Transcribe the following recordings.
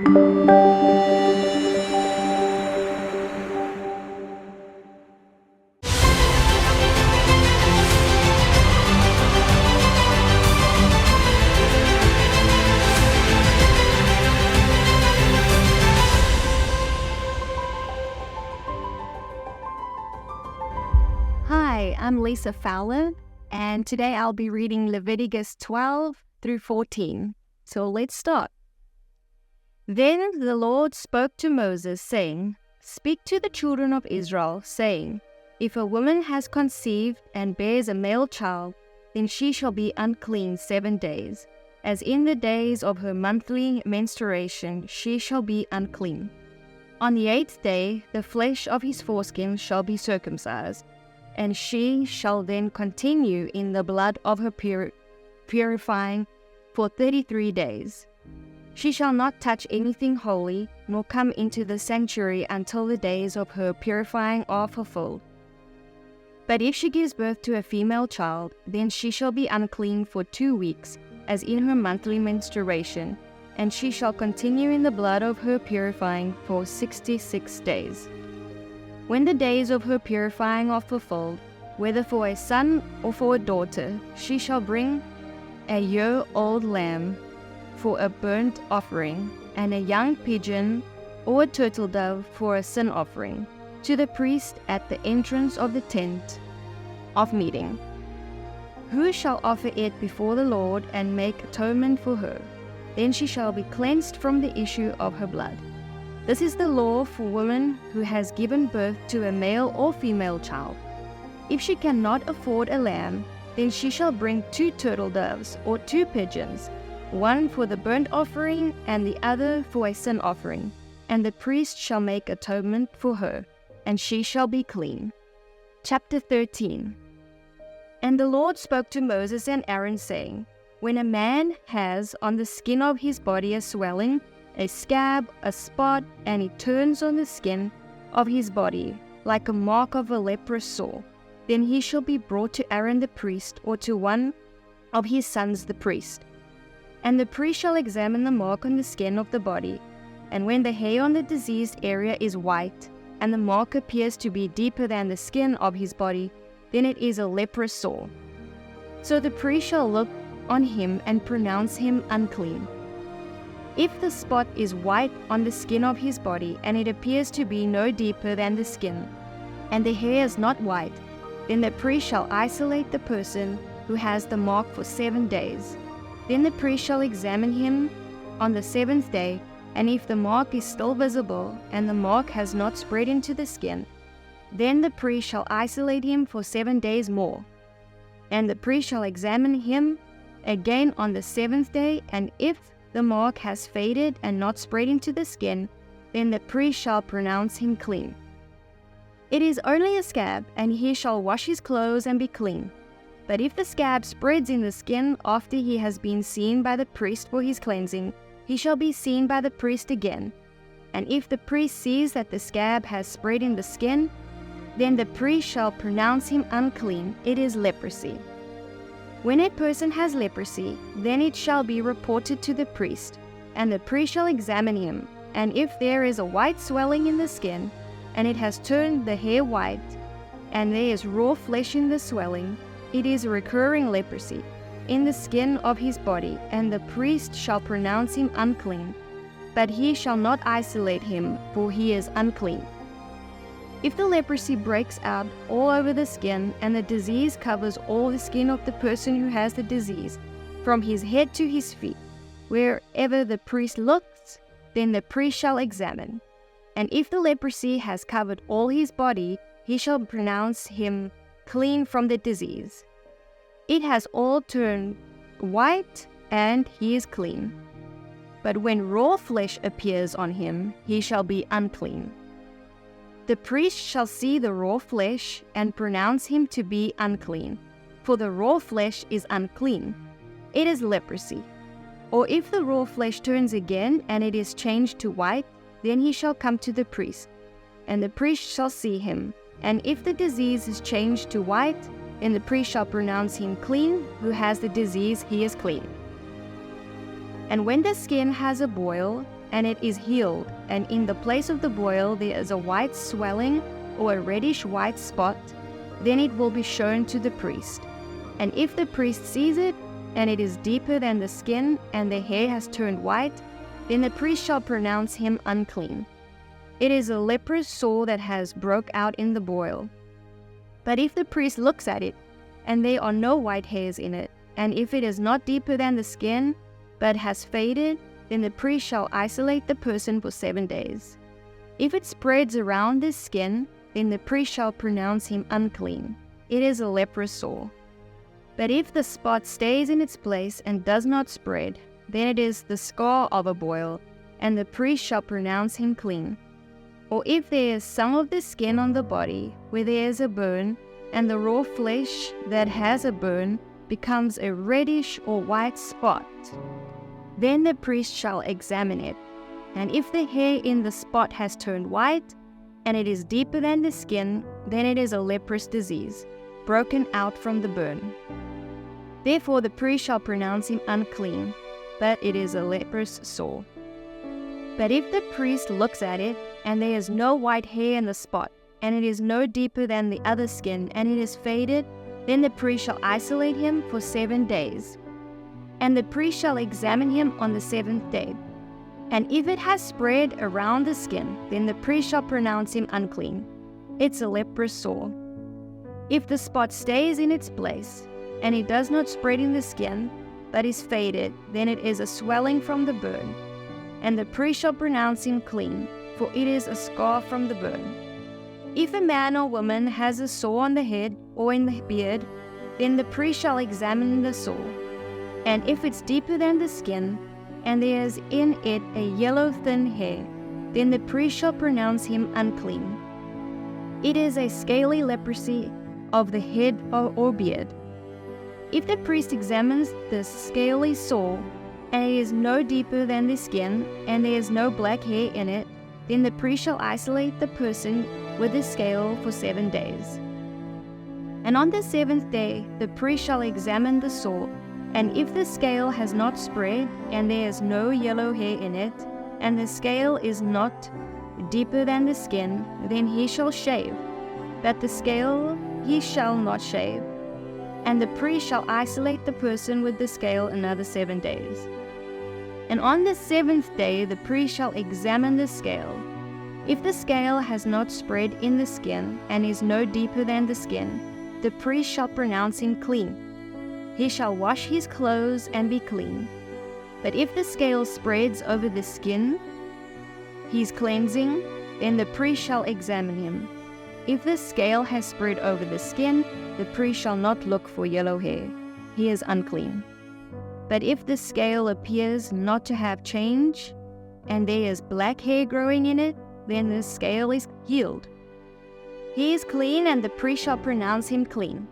Hi, I'm Lisa Fowler, and today I'll be reading Leviticus 12 through 14. So let's start. Then the Lord spoke to Moses, saying, "Speak to the children of Israel, saying, If a woman has conceived and bears a male child, then she shall be unclean 7 days. As in the days of her monthly menstruation, she shall be unclean. On the 8th day, the flesh of his foreskin shall be circumcised, and she shall then continue in the blood of her purifying for 33 days. She shall not touch anything holy, nor come into the sanctuary until the days of her purifying are fulfilled. But if she gives birth to a female child, then she shall be unclean for 2 weeks, as in her monthly menstruation, and she shall continue in the blood of her purifying for 66 days. When the days of her purifying are fulfilled, whether for a son or for a daughter, she shall bring a year-old lamb for a burnt offering, and a young pigeon or a turtle dove for a sin offering, to the priest at the entrance of the tent of meeting, who shall offer it before the Lord and make atonement for her. Then she shall be cleansed from the issue of her blood. This is the law for woman who has given birth to a male or female child. If she cannot afford a lamb, then she shall bring 2 turtle doves or 2 pigeons, one for the burnt offering and the other for a sin offering, and the priest shall make atonement for her, and she shall be clean." Chapter 13. And the Lord spoke to Moses and Aaron, saying, "When a man has on the skin of his body a swelling, a scab, a spot, and it turns on the skin of his body like a mark of a leprous sore, then he shall be brought to Aaron the priest, or to one of his sons the priest. And the priest shall examine the mark on the skin of the body, and when the hair on the diseased area is white, and the mark appears to be deeper than the skin of his body, then it is a leprous sore. So the priest shall look on him and pronounce him unclean. If the spot is white on the skin of his body, and it appears to be no deeper than the skin, and the hair is not white, then the priest shall isolate the person who has the mark for 7 days. Then the priest shall examine him on the 7th day, and if the mark is still visible, and the mark has not spread into the skin, then the priest shall isolate him for 7 days more. And the priest shall examine him again on the 7th day, and if the mark has faded and not spread into the skin, then the priest shall pronounce him clean. It is only a scab, and he shall wash his clothes and be clean. But if the scab spreads in the skin after he has been seen by the priest for his cleansing, he shall be seen by the priest again. And if the priest sees that the scab has spread in the skin, then the priest shall pronounce him unclean. It is leprosy. When a person has leprosy, then it shall be reported to the priest, and the priest shall examine him, and if there is a white swelling in the skin, and it has turned the hair white, and there is raw flesh in the swelling, it is a recurring leprosy in the skin of his body, and the priest shall pronounce him unclean, but he shall not isolate him, for he is unclean. If the leprosy breaks out all over the skin, and the disease covers all the skin of the person who has the disease, from his head to his feet, wherever the priest looks, then the priest shall examine. And if the leprosy has covered all his body, he shall pronounce him clean from the disease. It has all turned white, and he is clean. But when raw flesh appears on him, he shall be unclean. The priest shall see the raw flesh and pronounce him to be unclean, for the raw flesh is unclean. It is leprosy. Or if the raw flesh turns again and it is changed to white, then he shall come to the priest, and the priest shall see him. And if the disease is changed to white, then the priest shall pronounce him clean. Who has the disease, he is clean. And when the skin has a boil, and it is healed, and in the place of the boil there is a white swelling or a reddish white spot, then it will be shown to the priest. And if the priest sees it, and it is deeper than the skin, and the hair has turned white, then the priest shall pronounce him unclean. It is a leprous sore that has broke out in the boil. But if the priest looks at it, and there are no white hairs in it, and if it is not deeper than the skin, but has faded, then the priest shall isolate the person for 7 days. If it spreads around the skin, then the priest shall pronounce him unclean. It is a leprous sore. But if the spot stays in its place and does not spread, then it is the scar of a boil, and the priest shall pronounce him clean. Or if there is some of the skin on the body where there is a burn, and the raw flesh that has a burn becomes a reddish or white spot, then the priest shall examine it. And if the hair in the spot has turned white, and it is deeper than the skin, then it is a leprous disease, broken out from the burn. Therefore the priest shall pronounce him unclean, but it is a leprous sore. But if the priest looks at it, and there is no white hair in the spot, and it is no deeper than the other skin, and it is faded, then the priest shall isolate him for 7 days. And the priest shall examine him on the 7th day. And if it has spread around the skin, then the priest shall pronounce him unclean. It's a leprous sore. If the spot stays in its place, and it does not spread in the skin, but is faded, then it is a swelling from the burn. And the priest shall pronounce him clean, for it is a scar from the burn. If a man or woman has a sore on the head or in the beard, then the priest shall examine the sore. And if it's deeper than the skin, and there is in it a yellow thin hair, then the priest shall pronounce him unclean. It is a scaly leprosy of the head or beard. If the priest examines the scaly sore, and it is no deeper than the skin, and there is no black hair in it, then the priest shall isolate the person with the scale for 7 days. And on the 7th day the priest shall examine the sore, and if the scale has not spread, and there is no yellow hair in it, and the scale is not deeper than the skin, then he shall shave, but the scale he shall not shave. And the priest shall isolate the person with the scale another 7 days. And on the 7th day the priest shall examine the scale. If the scale has not spread in the skin, and is no deeper than the skin, the priest shall pronounce him clean. He shall wash his clothes and be clean. But if the scale spreads over the skin, his cleansing, then the priest shall examine him. If the scale has spread over the skin, the priest shall not look for yellow hair. He is unclean. But if the scale appears not to have changed, and there is black hair growing in it, then the scale is healed. He is clean, and the priest shall pronounce him clean.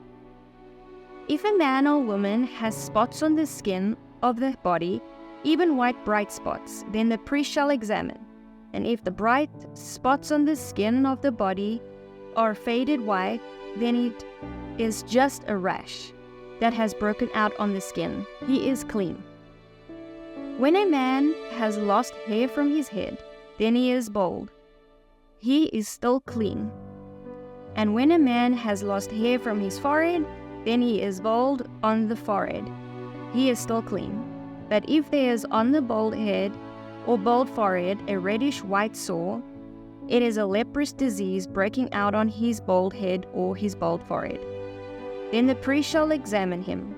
If a man or woman has spots on the skin of the body, even white bright spots, then the priest shall examine. And if the bright spots on the skin of the body are faded white, then it is just a rash that has broken out on the skin. He is clean. When a man has lost hair from his head, then he is bald. He is still clean. And when a man has lost hair from his forehead, then he is bald on the forehead. He is still clean. But if there is on the bald head or bald forehead a reddish white sore, it is a leprous disease breaking out on his bald head or his bald forehead. Then the priest shall examine him.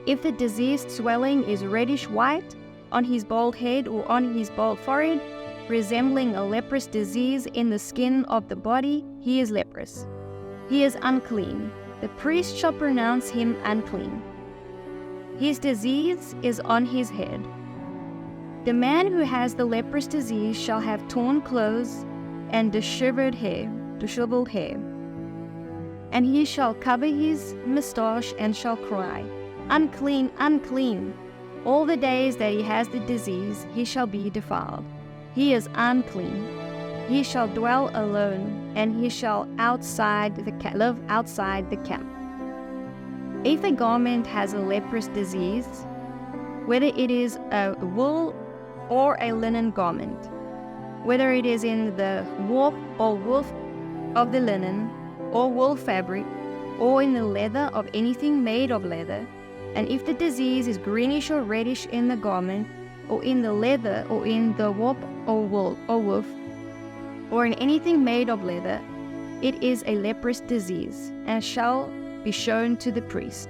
If the diseased swelling is reddish white on his bald head or on his bald forehead, resembling a leprous disease in the skin of the body, he is leprous. He is unclean. The priest shall pronounce him unclean. His disease is on his head. The man who has the leprous disease shall have torn clothes and disheveled hair, and he shall cover his moustache and shall cry, "Unclean, unclean." All the days that he has the disease, he shall be defiled. He is unclean. He shall dwell alone, and he shall live outside the camp. If a garment has a leprous disease, whether it is a wool or a linen garment, whether it is in the warp or woof of the linen, or wool fabric, or in the leather of anything made of leather, and if the disease is greenish or reddish in the garment, or in the leather, or in the warp or wool or woof, or in anything made of leather, it is a leprous disease, and shall be shown to the priest.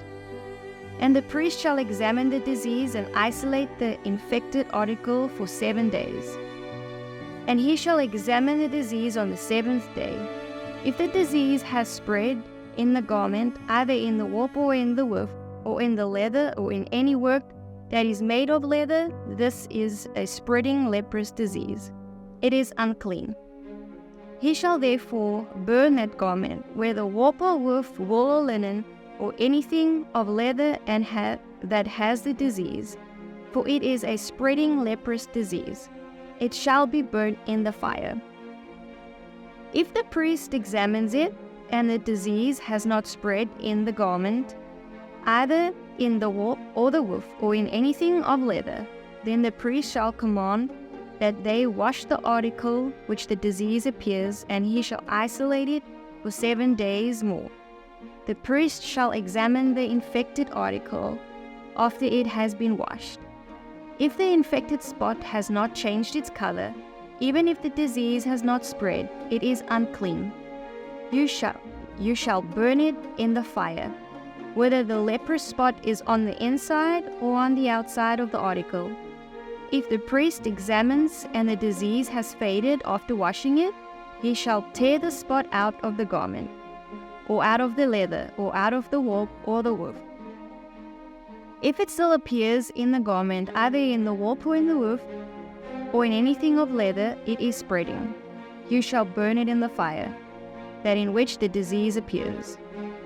And the priest shall examine the disease and isolate the infected article for 7 days. And he shall examine the disease on the 7th day. If the disease has spread in the garment, either in the warp or in the woof, or in the leather, or in any work that is made of leather, this is a spreading leprous disease. It is unclean. He shall therefore burn that garment, whether warp or woof, wool or linen, or anything of leather and that has the disease, for it is a spreading leprous disease. It shall be burnt in the fire. If the priest examines it, and the disease has not spread in the garment, either in the warp or the woof, or in anything of leather, then the priest shall command that they wash the article which the disease appears, and he shall isolate it for 7 days more. The priest shall examine the infected article after it has been washed. If the infected spot has not changed its color, even if the disease has not spread, it is unclean. You shall burn it in the fire, whether the leprous spot is on the inside or on the outside of the article. If the priest examines and the disease has faded after washing it, he shall tear the spot out of the garment, or out of the leather, or out of the warp or the woof. If it still appears in the garment, either in the warp or in the woof, or in anything of leather, it is spreading. You shall burn it in the fire, that in which the disease appears.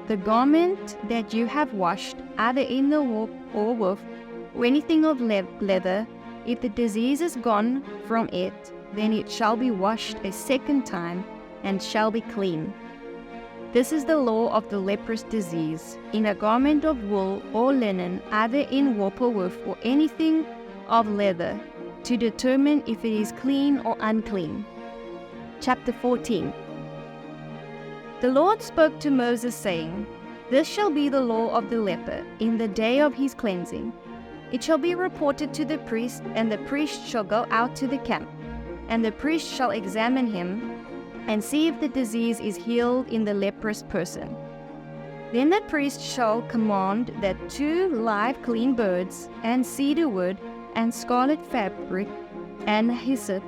The garment that you have washed, either in the warp or woof, or anything of leather, if the disease is gone from it, then it shall be washed a second time, and shall be clean. This is the law of the leprous disease, in a garment of wool or linen, either in warp or woof, or anything of leather, to determine if it is clean or unclean. Chapter 14. The Lord spoke to Moses, saying, This shall be the law of the leper in the day of his cleansing. It shall be reported to the priest, and the priest shall go out to the camp, and the priest shall examine him, and see if the disease is healed in the leprous person. Then the priest shall command that 2 live clean birds, and cedar wood, and scarlet fabric, and hyssop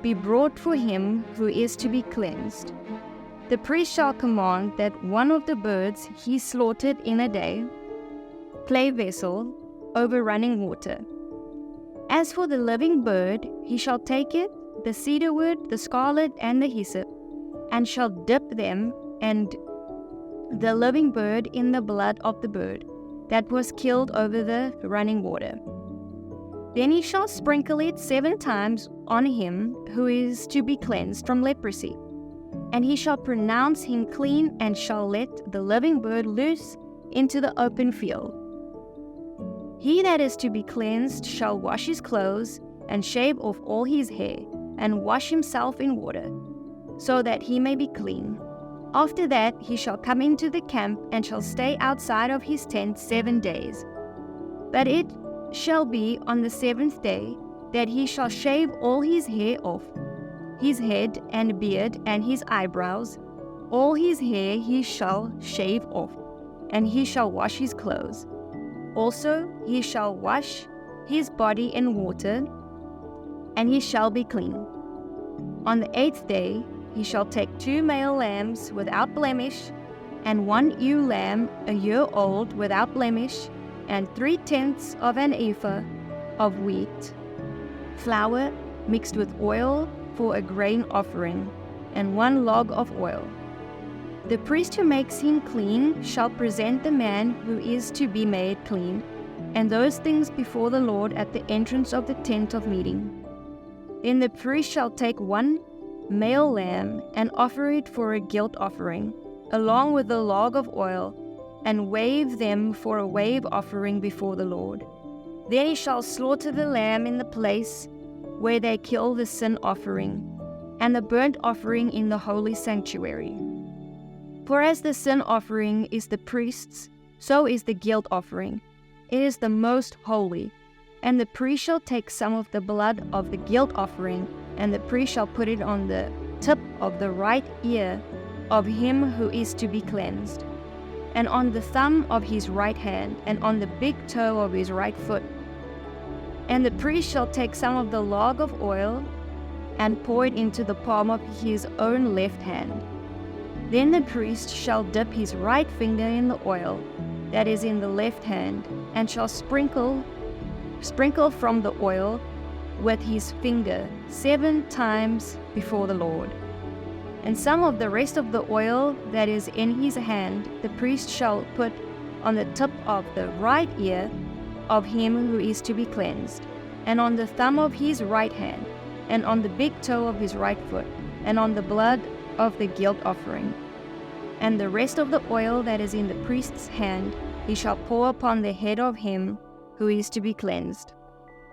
be brought for him who is to be cleansed. The priest shall command that one of the birds he slaughtered in a day, clay vessel, over running water. As for the living bird, he shall take it, the cedar wood, the scarlet, and the hyssop, and shall dip them and the living bird in the blood of the bird that was killed over the running water. Then he shall sprinkle it 7 times on him who is to be cleansed from leprosy. And he shall pronounce him clean, and shall let the living bird loose into the open field. He that is to be cleansed shall wash his clothes, and shave off all his hair, and wash himself in water, so that he may be clean. After that he shall come into the camp, and shall stay outside of his tent 7 days. But it shall be on the 7th day that he shall shave all his hair off, his head and beard and his eyebrows, all his hair he shall shave off, and he shall wash his clothes. Also he shall wash his body in water, and he shall be clean. On the 8th day he shall take 2 male lambs without blemish, and 1 ewe lamb a year old without blemish, and 3/10 of an ephah of wheat, flour mixed with oil for a grain offering, and 1 log of oil. The priest who makes him clean shall present the man who is to be made clean, and those things before the Lord at the entrance of the tent of meeting. Then the priest shall take 1 male lamb and offer it for a guilt offering, along with the log of oil, and wave them for a wave offering before the Lord. Then he shall slaughter the lamb in the place where they kill the sin offering, and the burnt offering in the holy sanctuary. For as the sin offering is the priest's, so is the guilt offering. It is the most holy. And the priest shall take some of the blood of the guilt offering, and the priest shall put it on the tip of the right ear of him who is to be cleansed, and on the thumb of his right hand, and on the big toe of his right foot. And the priest shall take some of the log of oil, and pour it into the palm of his own left hand. Then the priest shall dip his right finger in the oil that is in the left hand, and shall sprinkle from the oil with his finger 7 times before the Lord. And some of the rest of the oil that is in his hand the priest shall put on the tip of the right ear of him who is to be cleansed, and on the thumb of his right hand, and on the big toe of his right foot, and on the blood of the guilt offering. And the rest of the oil that is in the priest's hand he shall pour upon the head of him who is to be cleansed,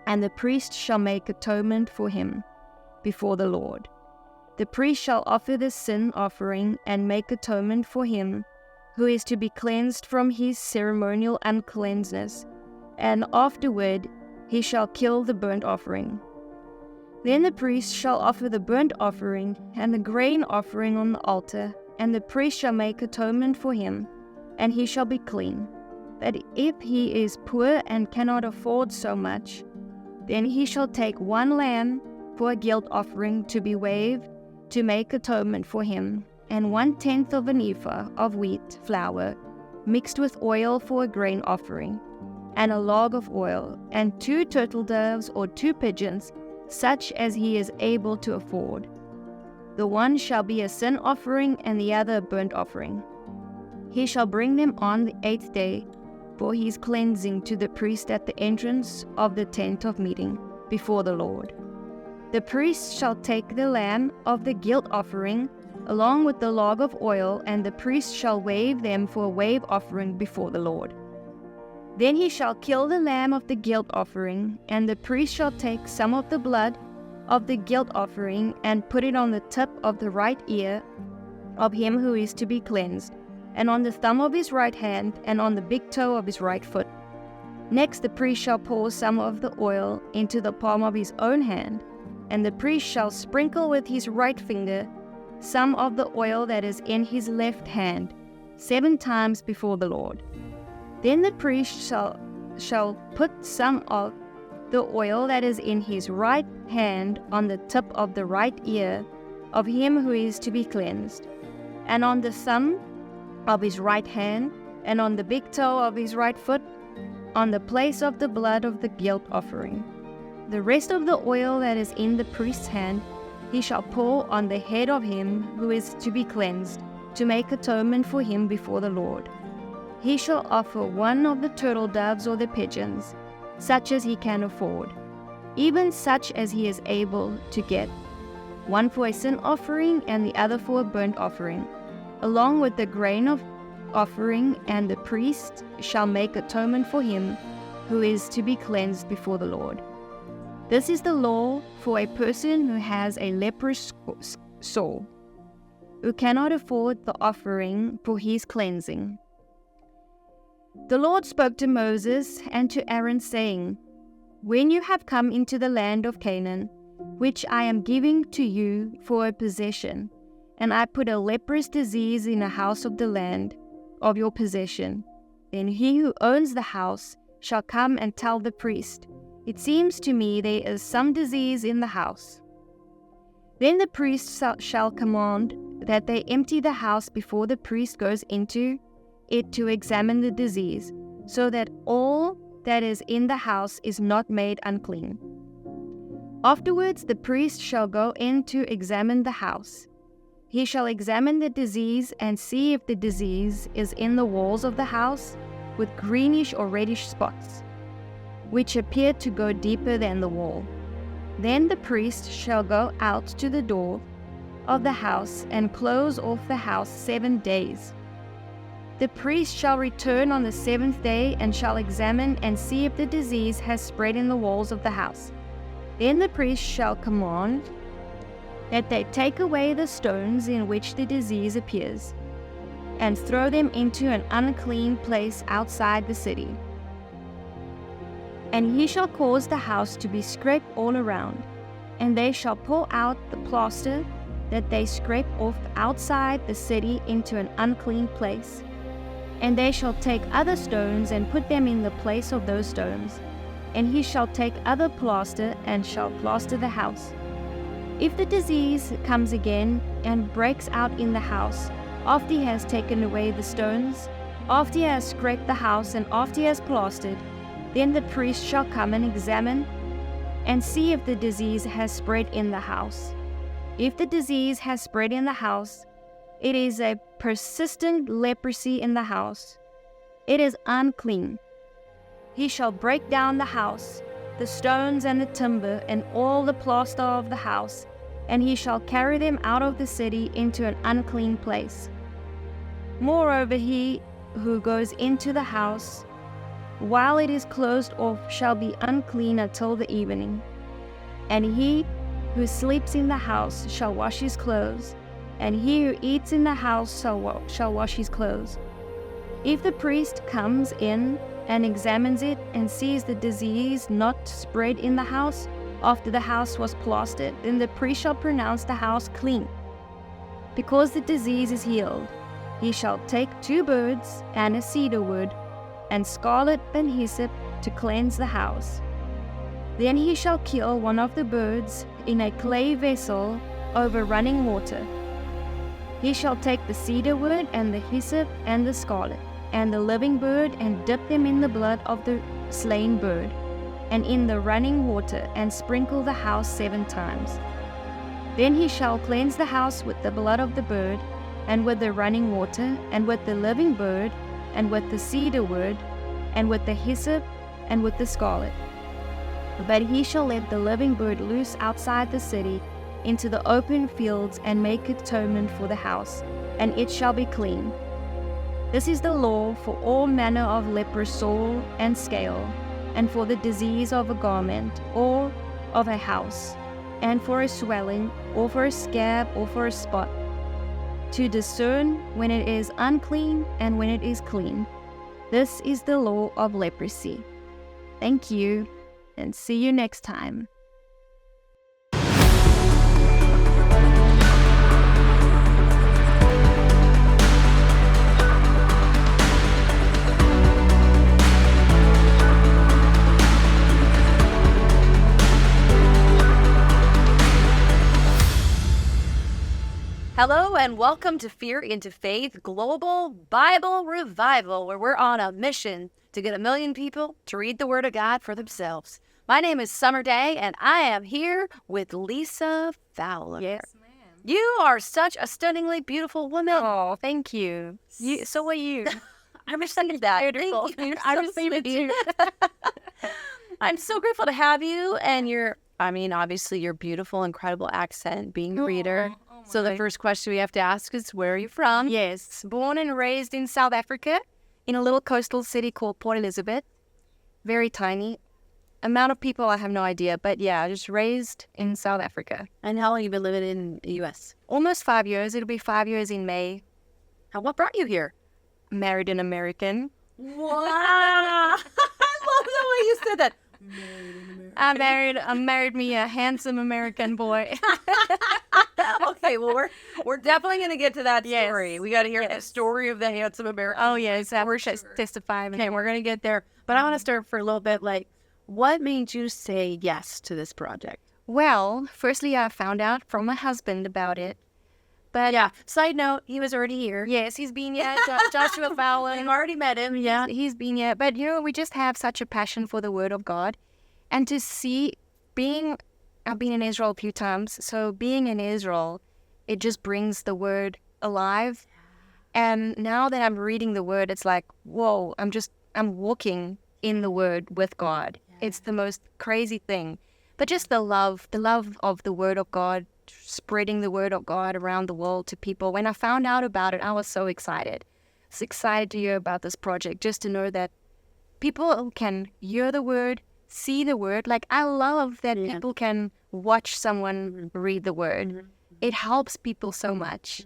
and the priest shall make atonement for him before the Lord. The priest shall offer the sin offering and make atonement for him who is to be cleansed from his ceremonial uncleanness, and afterward he shall kill the burnt offering. Then the priest shall offer the burnt offering and the grain offering on the altar, and the priest shall make atonement for him, and he shall be clean. But if he is poor and cannot afford so much, then he shall take 1 lamb for a guilt offering to be waved to make atonement for him, and 1/10 of an ephah of wheat flour mixed with oil for a grain offering, and a log of oil, and 2 turtle doves or 2 pigeons, such as he is able to afford. The one shall be a sin offering, and the other a burnt offering. He shall bring them on the 8th day for his cleansing to the priest at the entrance of the tent of meeting before the Lord. The priest shall take the lamb of the guilt offering along with the log of oil, and the priest shall wave them for a wave offering before the Lord. Then he shall kill the lamb of the guilt offering, and the priest shall take some of the blood of the guilt offering and put it on the tip of the right ear of him who is to be cleansed, and on the thumb of his right hand, and on the big toe of his right foot. Next the priest shall pour some of the oil into the palm of his own hand, and the priest shall sprinkle with his right finger some of the oil that is in his left hand 7 times before the Lord. Then the priest shall put some of the oil that is in his right hand on the tip of the right ear of him who is to be cleansed, and on the thumb of his right hand, and on the big toe of his right foot, on the place of the blood of the guilt offering. The rest of the oil that is in the priest's hand he shall pour on the head of him who is to be cleansed, to make atonement for him before the Lord. He shall offer 1 of the turtle doves or the pigeons, such as he can afford, even such as he is able to get, 1 for a sin offering and the other for a burnt offering, along with the grain of offering, and the priest shall make atonement for him who is to be cleansed before the Lord. This is the law for a person who has a leprous sore, who cannot afford the offering for his cleansing. The Lord spoke to Moses and to Aaron, saying, When you have come into the land of Canaan, which I am giving to you for a possession, and I put a leprous disease in a house of the land of your possession, then he who owns the house shall come and tell the priest, It seems to me there is some disease in the house. Then the priest shall command that they empty the house before the priest goes into it to examine the disease, so that all that is in the house is not made unclean. Afterwards the priest shall go in to examine the house. He shall examine the disease and see if the disease is in the walls of the house with greenish or reddish spots, which appear to go deeper than the wall. Then the priest shall go out to the door of the house and close off the house 7 days. The priest shall return on the 7th day and shall examine and see if the disease has spread in the walls of the house. Then the priest shall command that they take away the stones in which the disease appears, and throw them into an unclean place outside the city. And he shall cause the house to be scraped all around, and they shall pour out the plaster that they scrape off outside the city into an unclean place. And they shall take other stones and put them in the place of those stones. And he shall take other plaster and shall plaster the house. If the disease comes again and breaks out in the house, after he has taken away the stones, after he has scraped the house, and after he has plastered, then the priest shall come and examine and see if the disease has spread in the house. If the disease has spread in the house, it is a persistent leprosy in the house. It is unclean. He shall break down the house, the stones and the timber, and all the plaster of the house, and he shall carry them out of the city into an unclean place. Moreover, he who goes into the house while it is closed off shall be unclean until the evening. And he who sleeps in the house shall wash his clothes, and he who eats in the house shall wash his clothes. If the priest comes in and examines it and sees the disease not spread in the house after the house was plastered, then the priest shall pronounce the house clean. Because the disease is healed, he shall take 2 birds and a cedar wood, and scarlet and hyssop to cleanse the house. Then he shall kill one of the birds in a clay vessel over running water. He shall take the cedar wood and the hyssop and the scarlet and the living bird, and dip them in the blood of the slain bird and in the running water, and sprinkle the house 7 times. Then he shall cleanse the house with the blood of the bird, and with the running water, and with the living bird, and with the cedar wood, and with the hyssop, and with the scarlet. But he shall let the living bird loose outside the city into the open fields, and make atonement for the house, and it shall be clean. This is the law for all manner of leprous sore and scale, and for the disease of a garment, or of a house, and for a swelling, or for a scab, or for a spot, to discern when it is unclean and when it is clean. This is the law of leprosy. Thank you, and see you next time. Hello and welcome to Fear into Faith Global Bible Revival, where we're on a mission to get 1 million people to read the Word of God for themselves. My name is Summer Day, and I am here with Lisa Fowler. Yes, ma'am. You are such a stunningly beautiful woman. Oh, thank you. So are you. I'm excited that. Beautiful. Thank you. I'm So sweet. I'm so grateful to have you, and obviously your beautiful, incredible accent, being a reader. So the first question we have to ask is, where are you from? Yes, born and raised in South Africa, in a little coastal city called Port Elizabeth. Very tiny. Amount of people, I have no idea, but yeah, just raised in South Africa. And how long have you been living in the U.S.? Almost 5 years. It'll be 5 years in May. And what brought you here? Married an American. Wow. I love the way you said that. I married me a handsome American boy. Okay, well, we're definitely going to get to that story. Yes. We got to hear the story of the handsome American. Oh, yes, I wish I testified. Okay, we're going to get there. But I want to start for a little bit, what made you say yes to this project? Well, firstly, I found out from my husband about it. But yeah, side note, he was already here. Yes, he's been here. Joshua Fowler. I've already met him. Yeah, he's been here. But, we just have such a passion for the Word of God. And to see, I've been in Israel a few times, so being in Israel, it just brings the Word alive. And now that I'm reading the Word, it's like, whoa, I'm walking in the Word with God. Yeah. It's the most crazy thing. But just the love of the Word of God, spreading the Word of God around the world to people. When I found out about it, I was so excited. I was excited to hear about this project, just to know that people can hear the Word, see the word. Like, I love that Yeah. people can watch someone read the word. It helps people so much.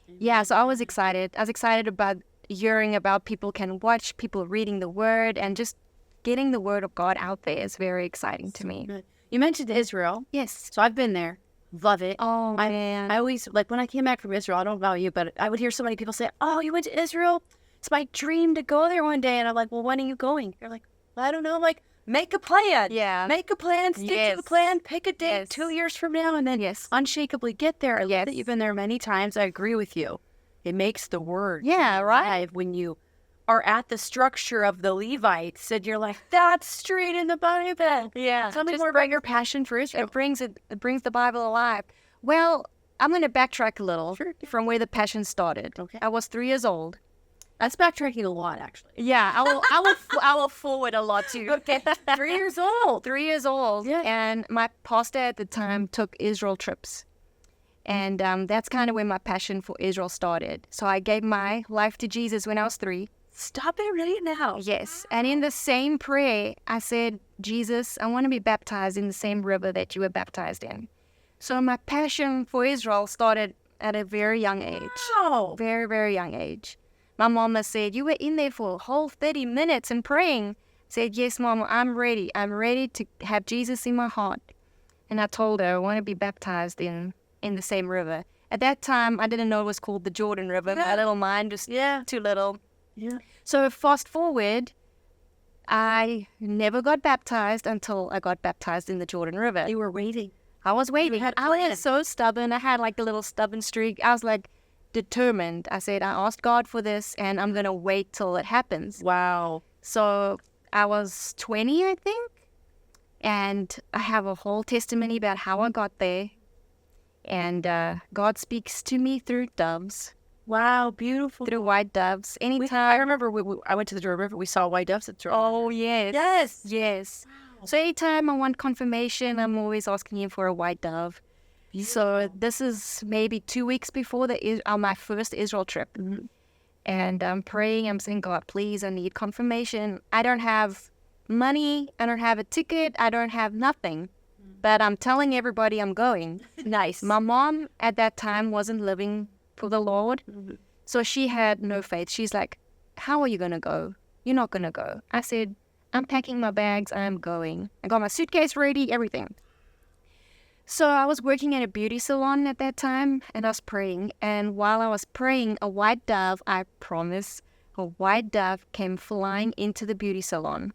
Yeah, so I was excited. I was excited about hearing about people can watch people reading the word, and just getting the word of God out there is very exciting to me. Good. You mentioned Israel. Yes. So I've been there. Love it. Oh, man. I always, like, when I came back from Israel, I don't know about you, but I would hear so many people say, oh, you went to Israel? It's my dream to go there one day. And I'm like, well, when are you going? They're like, well, I don't know. I'm like, make a plan. Yeah. Make a plan. Stick to the Yes. plan. Pick a date Yes. 2 years from now, and then Yes. unshakably get there. I love Yes. that you've been there many times. I agree with you. It makes the word Yeah, right? alive when you are at the structure of the Levites, and you're like, that's straight in the Bible. Yeah. Tell me Just more about your passion for Israel. It brings the Bible alive. Well, I'm going to backtrack a little from where the passion started. Okay. I was 3 years old. That's backtracking a lot, actually. Yeah, I will forward a lot too. Okay. 3 years old. 3 years old. Yeah. And my pastor at the time took Israel trips. And that's kind of where my passion for Israel started. So I gave my life to Jesus when I was 3. Stop it right now. Yes. And in the same prayer, I said, Jesus, I want to be baptized in the same river that you were baptized in. So my passion for Israel started at a very young age. Wow. Very, very young age. My mama said, you were in there for a whole 30 minutes and praying. I said, yes, Mama, I'm ready. I'm ready to have Jesus in my heart. And I told her I want to be baptized in the same river. At that time, I didn't know it was called the Jordan River. Yeah. My little mind was too little. Yeah. So fast forward, I never got baptized until I got baptized in the Jordan River. You were waiting. I was waiting. had I plans. was so stubborn. I had like a little stubborn streak. I was like determined. I said, I asked God for this, and I'm going to wait till it happens. Wow. So I was 20, I think. And I have a whole testimony about how I got there. And God speaks to me through doves, Wow. Beautiful. through white doves. I Anytime. remember I went to the Jordan River. We saw white doves at the Jordan River. Oh, yes. Yes. Yes. So anytime I want confirmation, I'm always asking him for a white dove. So this is maybe 2 weeks before my first Israel trip. Mhm. And I'm praying. I'm saying, God, please, I need confirmation. I don't have money. I don't have a ticket. I don't have nothing. But I'm telling everybody I'm going. Nice. My mom at that time wasn't living for the Lord. So she had no faith. She's like, how are you going to go? You're not going to go. I said, I'm packing my bags. I'm going. I got my suitcase ready, everything. So I was working at a beauty salon at that time, and I was praying. And while I was praying, a white dove, I promise, a white dove came flying into the beauty salon.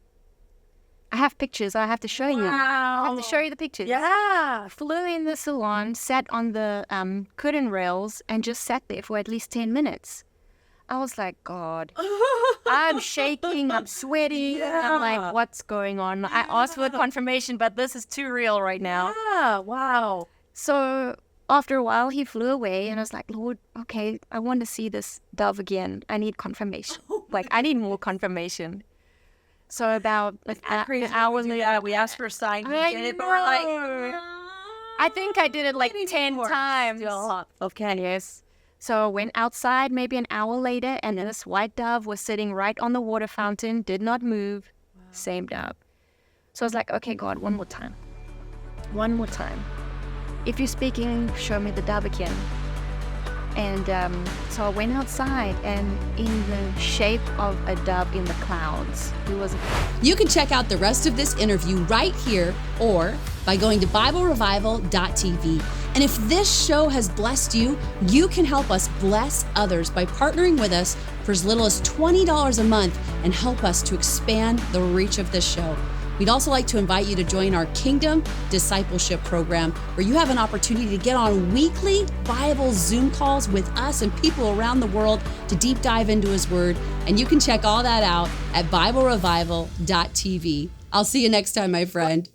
I have pictures. I have to show you. I have to show you the pictures. Yeah. Flew in the salon, sat on the curtain rails, and just sat there for at least 10 minutes. I was like, God, I'm shaking, I'm sweating. Yeah. I'm like, what's going on? I asked for confirmation, but this is too real right now. Yeah. Wow. So after a while, he flew away, and I was like, Lord, okay, I want to see this dove again. I need confirmation. I need more confirmation. So about an hour later, we asked for a sign. We I did it, but we're like, know. I think I did it like 10 times. Okay. Yes. So I went outside maybe an hour later, and this white dove was sitting right on the water fountain, did not move. Wow. Same dove. So I was like, okay, God, one more time. One more time. If you're speaking, show me the dove again. And so I went outside, and in the shape of a dove in the clouds, he was. You can check out the rest of this interview right here or by going to BibleRevival.tv. And if this show has blessed you, you can help us bless others by partnering with us for as little as $20 a month and help us to expand the reach of this show. We'd also like to invite you to join our Kingdom Discipleship Program, where you have an opportunity to get on weekly Bible Zoom calls with us and people around the world to deep dive into His Word. And you can check all that out at BibleRevival.tv. I'll see you next time, my friend.